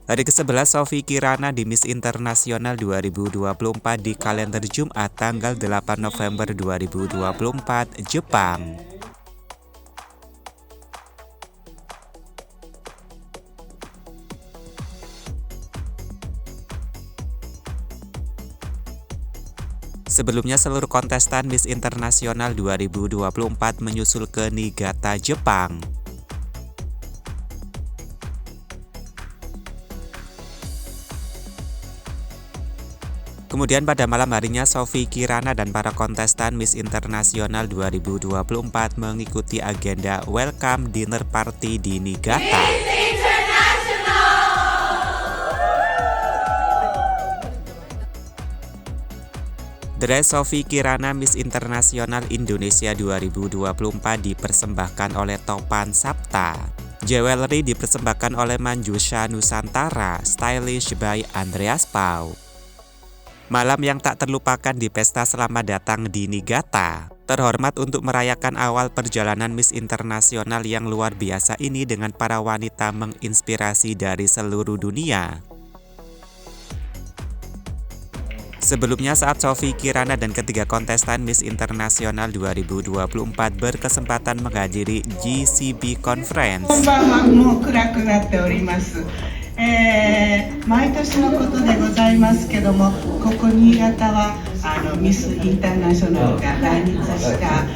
Hari ke-11 Sophie Kirana di Miss Internasional 2024 di kalender Jumat tanggal 8 November 2024, Jepang. Sebelumnya seluruh kontestan Miss Internasional 2024 menyusul ke Niigata, Jepang. Kemudian pada malam harinya Sophie Kirana dan para kontestan Miss Internasional 2024 mengikuti agenda welcome dinner party di Niigata. Dress Sophie Kirana Miss Internasional Indonesia 2024 dipersembahkan oleh Topan Sapta. Jewelry dipersembahkan oleh Manjusha Nusantara, stylish by Andreas Pau. Malam yang tak terlupakan di pesta selamat datang di Niigata. Terhormat untuk merayakan awal perjalanan Miss Internasional yang luar biasa ini dengan para wanita menginspirasi dari seluruh dunia. Sebelumnya saat Sophie Kirana dan ketiga kontestan Miss Internasional 2024 berkesempatan menghadiri GCB Conference. 毎年のことでございますけども、ここ新潟はミスインターナショナルが来日した、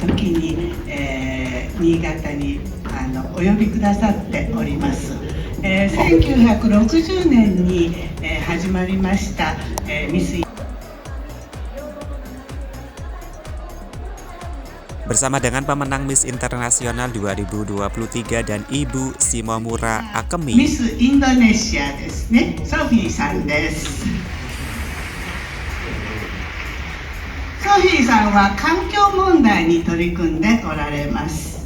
時に、新潟にお呼びくださっております。1960年に、始まりました、ミスbersama dengan pemenang Miss Internasional 2023 dan Ibu Shimomura Akemi. Miss Indonesia ですね、ソフィーさんです。ソフィーさんは環境問題に取り組んでおられます。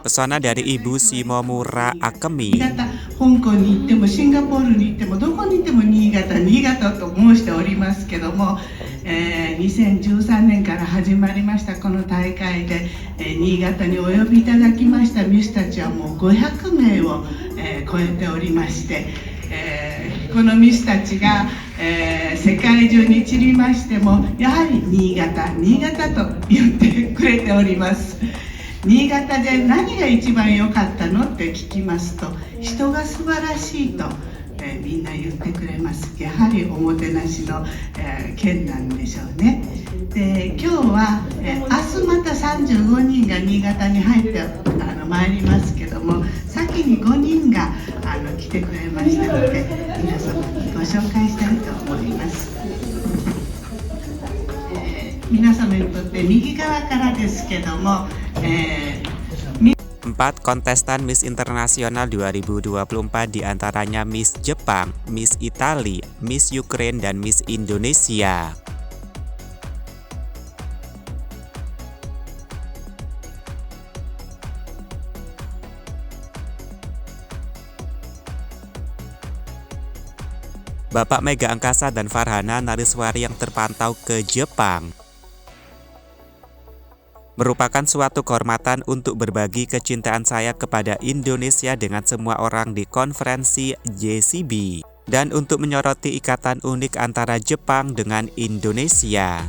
Pesona dari Ibu Shimomura Akemi. 香港に行ってもシンガポールに行ってもどこに行っても新潟と申しておりますけども、2013年から始まりましたこの大会で、新潟にお呼びいただきましたミスたちはもう500名を、超えておりまして、このミスたちが、世界中に散りましてもやはり新潟と言ってくれております。新潟で何が一番良かったのって聞きますと、人が素晴らしいと、みんな言ってくれます。やはりおもてなしの、県なんでしょうね。で、今日は、明日また35人が新潟に入って参りますけども、先に5人が来てくれましたので、皆様にご紹介したいと思います。皆様にとって右側からですけども、Empat kontestan Miss Internasional 2024 diantaranya Miss Jepang, Miss Italia, Miss Ukraine, dan Miss Indonesia. Bapak Mega Angkasa dan Farhana Nariswari yang terpantau ke Jepang. Merupakan suatu kehormatan untuk berbagi kecintaan saya kepada Indonesia dengan semua orang di konferensi JCB dan untuk menyoroti ikatan unik antara Jepang dengan Indonesia.